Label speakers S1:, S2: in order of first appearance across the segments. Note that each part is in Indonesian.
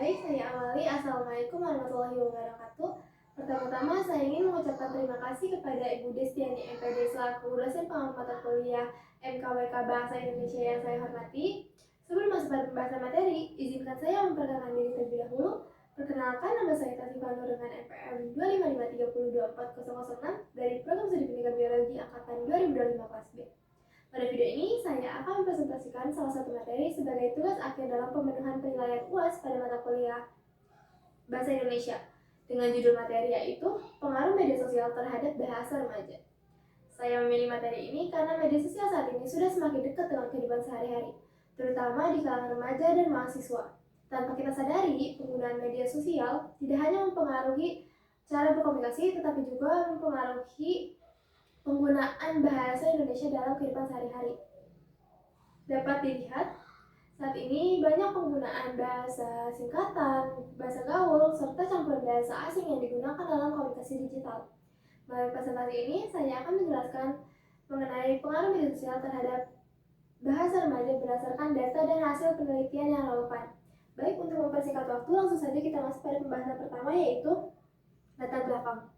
S1: Hai, saya Amali. Assalamualaikum warahmatullahi wabarakatuh. Pertama-tama saya ingin mengucapkan terima kasih kepada Ibu Destiani MPD selaku dosen pengampu mata kuliah MKWK Bahasa Indonesia yang saya hormati. Sebelum masuk pada pembahasan materi, izinkan saya memperkenalkan diri terlebih dahulu. Perkenalkan, nama saya Tasifah Nur dengan NPM 255302406 dari Program Studi Pendidikan Biologi Angkatan 2025 kelas B. Pada video ini, saya akan mempresentasikan salah satu materi sebagai tugas akhir dalam pemenuhan penilaian UAS pada mata kuliah Bahasa Indonesia dengan judul materi yaitu Pengaruh Media Sosial Terhadap Bahasa Remaja. Saya memilih materi ini karena media sosial saat ini sudah semakin dekat dengan kehidupan sehari-hari, terutama di kalangan remaja dan mahasiswa. Tanpa kita sadari, penggunaan media sosial tidak hanya mempengaruhi cara berkomunikasi, tetapi juga mempengaruhi penggunaan bahasa Indonesia dalam kehidupan sehari-hari. Dapat dilihat, saat ini banyak penggunaan bahasa singkatan, bahasa gaul, serta campuran bahasa asing yang digunakan dalam komunikasi digital. Melalui presentasi ini, saya akan menjelaskan mengenai pengaruh media sosial terhadap bahasa remaja berdasarkan data dan hasil penelitian yang relevan. Baik, untuk mempersingkat waktu, langsung saja kita masuk pada pembahasan pertama, yaitu latar belakang.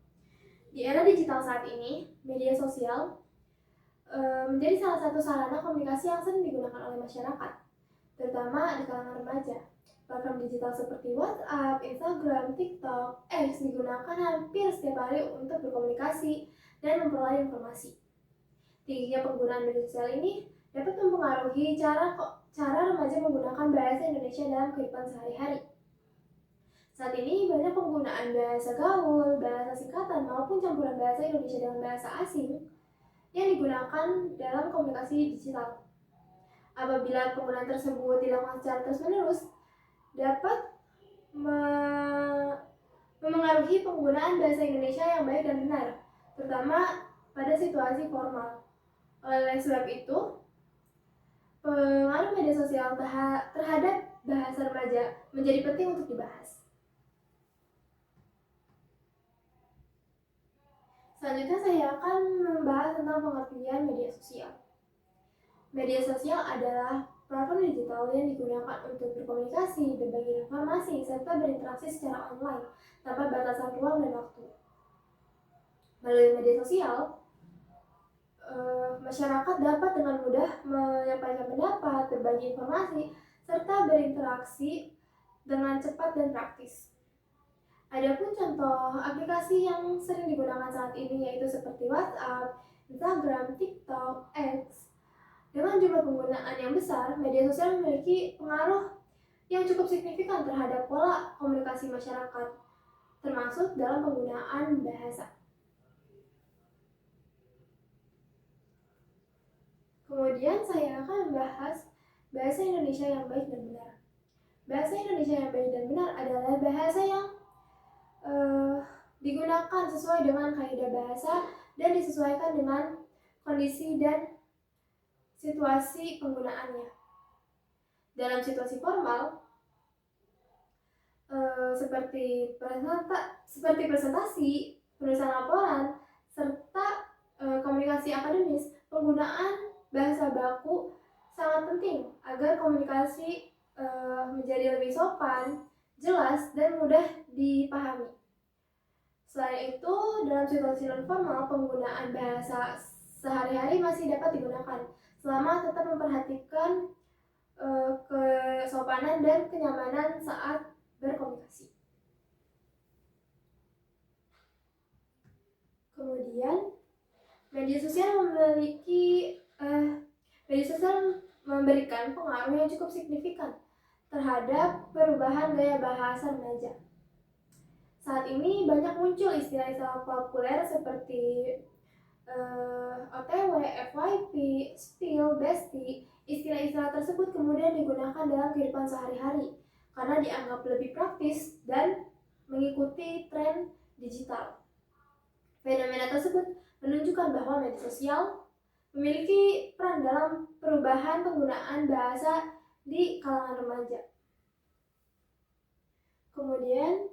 S1: Di era digital saat ini, media sosial menjadi salah satu sarana komunikasi yang sering digunakan oleh masyarakat, terutama di kalangan remaja. Platform digital seperti WhatsApp, Instagram, TikTok, X digunakan hampir setiap hari untuk berkomunikasi dan memperoleh informasi. Tingginya penggunaan media sosial ini dapat mempengaruhi cara remaja menggunakan bahasa Indonesia dalam kehidupan sehari-hari. Saat ini banyak penggunaan bahasa gaul, bahasa singkatan maupun campuran bahasa Indonesia dengan bahasa asing yang digunakan dalam komunikasi digital. Apabila penggunaan tersebut dilakukan secara terus-menerus, dapat memengaruhi penggunaan bahasa Indonesia yang baik dan benar, terutama pada situasi formal. Oleh sebab itu, pengaruh media sosial terhadap bahasa remaja menjadi penting untuk dibahas. Selanjutnya saya akan membahas tentang pengertian media sosial. Media sosial adalah platform digital yang digunakan untuk berkomunikasi, berbagi informasi, serta berinteraksi secara online tanpa batasan ruang dan waktu. Melalui media sosial, masyarakat dapat dengan mudah menyampaikan pendapat, berbagi informasi, serta berinteraksi dengan cepat dan praktis. Adapun contoh aplikasi yang sering digunakan saat ini yaitu seperti WhatsApp, Instagram, TikTok, X. Dengan jumlah penggunaan yang besar, media sosial memiliki pengaruh yang cukup signifikan terhadap pola komunikasi masyarakat, termasuk dalam penggunaan bahasa. Kemudian saya akan membahas bahasa Indonesia yang baik dan benar. Bahasa Indonesia yang baik dan benar adalah bahasa yang digunakan sesuai dengan kaidah bahasa dan disesuaikan dengan kondisi dan situasi penggunaannya. Dalam situasi formal, seperti presentasi, penulisan laporan, serta komunikasi akademis, penggunaan bahasa baku sangat penting agar komunikasi menjadi lebih sopan, jelas, dan mudah dipahami. Selain itu, dalam situasi non-formal, penggunaan bahasa sehari-hari masih dapat digunakan selama tetap memperhatikan kesopanan dan kenyamanan saat berkomunikasi. Kemudian, media sosial memberikan pengaruh yang cukup signifikan terhadap perubahan gaya bahasa remaja. Saat ini banyak muncul istilah-istilah populer seperti OTW, FYP, spill, bestie. Istilah-istilah tersebut kemudian digunakan dalam kehidupan sehari-hari karena dianggap lebih praktis dan mengikuti tren digital. Fenomena tersebut menunjukkan bahwa media sosial memiliki peran dalam perubahan penggunaan bahasa di kalangan remaja. Kemudian,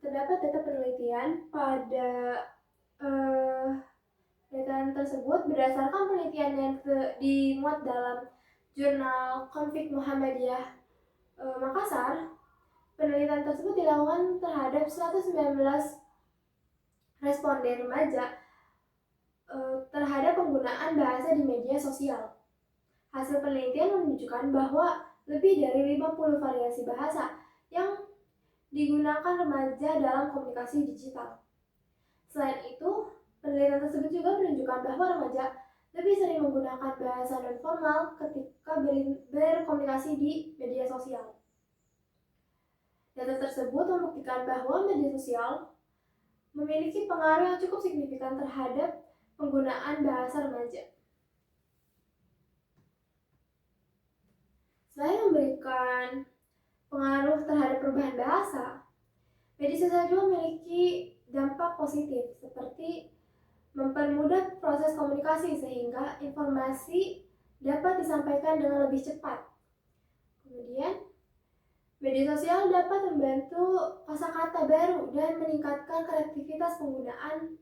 S1: terdapat data penelitian pada penelitian tersebut berdasarkan penelitian yang dimuat dalam jurnal Konflik Muhammadiyah Makassar. Penelitian tersebut dilakukan terhadap 119 responden remaja terhadap penggunaan bahasa di media sosial. Hasil penelitian menunjukkan bahwa lebih dari 50 variasi bahasa yang digunakan remaja dalam komunikasi digital. Selain itu, penelitian tersebut juga menunjukkan bahwa remaja lebih sering menggunakan bahasa non-formal ketika berkomunikasi di media sosial. Data tersebut membuktikan bahwa media sosial memiliki pengaruh yang cukup signifikan terhadap penggunaan bahasa remaja. Selain memberikan pengaruh terhadap perubahan bahasa, media sosial juga memiliki dampak positif seperti mempermudah proses komunikasi sehingga informasi dapat disampaikan dengan lebih cepat. Kemudian, media sosial dapat membantu kosakata baru dan meningkatkan kreativitas penggunaan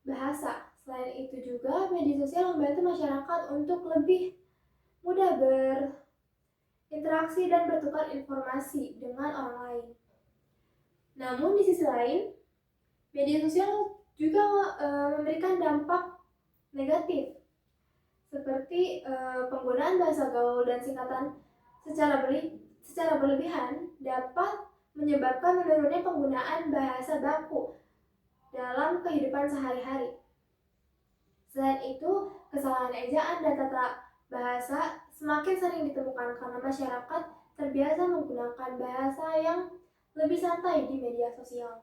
S1: bahasa. Selain itu juga, media sosial membantu masyarakat untuk lebih mudah berinteraksi dan bertukar informasi dengan orang lain. Namun di sisi lain, media sosial juga memberikan dampak negatif seperti penggunaan bahasa gaul dan singkatan secara berlebihan dapat menyebabkan menurunnya penggunaan bahasa baku dalam kehidupan sehari-hari. Selain itu, kesalahan ejaan dan tata bahasa semakin sering ditemukan karena masyarakat terbiasa menggunakan bahasa yang lebih santai di media sosial.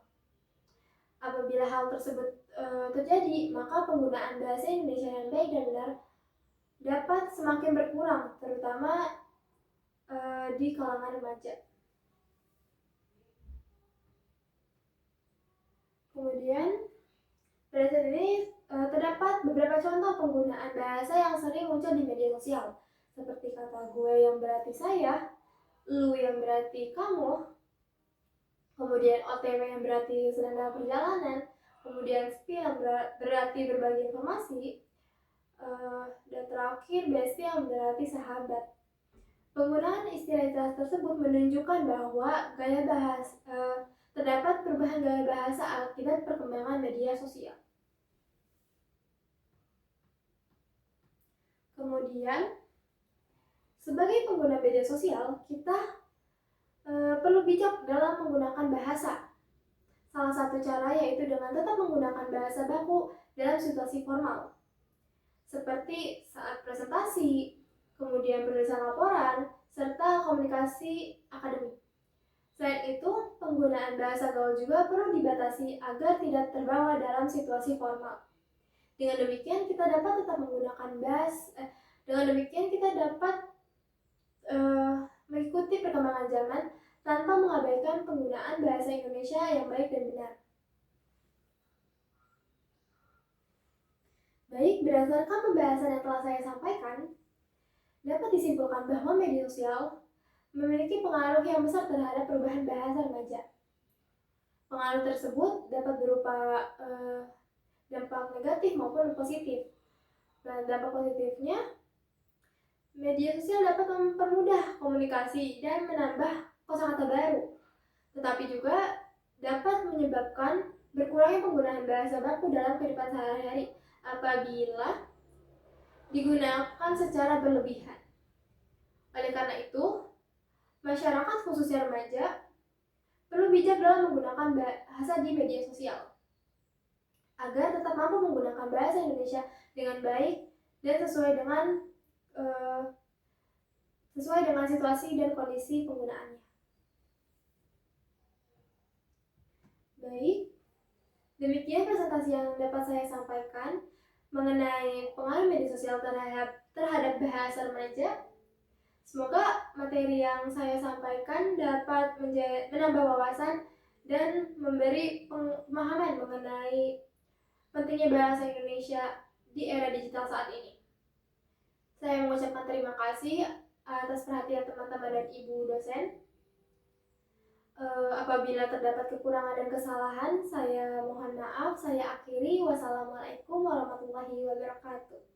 S1: Apabila hal tersebut terjadi, maka penggunaan bahasa Indonesia yang baik dan benar dapat semakin berkurang, terutama di kalangan remaja. Kemudian, pada saat ini terdapat beberapa contoh penggunaan bahasa yang sering muncul di media sosial, seperti kata gue yang berarti saya, lu yang berarti kamu, kemudian OTW yang berarti sedang dalam perjalanan, kemudian spill yang berarti berbagi informasi, dan terakhir bestie yang berarti sahabat. Penggunaan istilah tersebut menunjukkan bahwa terdapat perubahan gaya bahasa akibat perkembangan media sosial. Kemudian, sebagai pengguna media sosial, kita perlu bijak dalam menggunakan bahasa. Salah satu cara yaitu dengan tetap menggunakan bahasa baku dalam situasi formal, seperti saat presentasi, kemudian penulisan laporan, serta komunikasi akademik. Selain itu, penggunaan bahasa gaul juga perlu dibatasi agar tidak terbawa dalam situasi formal. Dengan demikian kita dapat tetap menggunakan mengikuti perkembangan zaman tanpa mengabaikan penggunaan bahasa Indonesia yang baik dan benar. Baik, berdasarkan pembahasan yang telah saya sampaikan, dapat disimpulkan bahwa media sosial memiliki pengaruh yang besar terhadap perubahan bahasa remaja. Pengaruh tersebut dapat berupa dampak negatif maupun positif. Nah, dampak positifnya, media sosial dapat mempermudah komunikasi dan menambah kosakata baru, tetapi juga dapat menyebabkan berkurangnya penggunaan bahasa baku dalam kehidupan sehari-hari apabila digunakan secara berlebihan. Oleh karena itu, masyarakat khususnya remaja perlu bijak dalam menggunakan bahasa di media sosial agar tetap mampu menggunakan bahasa Indonesia dengan baik dan sesuai dengan situasi dan kondisi penggunaannya. Baik, demikian presentasi yang dapat saya sampaikan mengenai pengaruh media sosial terhadap bahasa remaja. Semoga materi yang saya sampaikan dapat menambah wawasan dan memberi pemahaman mengenai pentingnya bahasa Indonesia di era digital saat ini. Saya mengucapkan terima kasih atas perhatian teman-teman dan ibu dosen. Apabila terdapat kekurangan dan kesalahan, saya mohon maaf. Saya akhiri. Wassalamualaikum warahmatullahi wabarakatuh.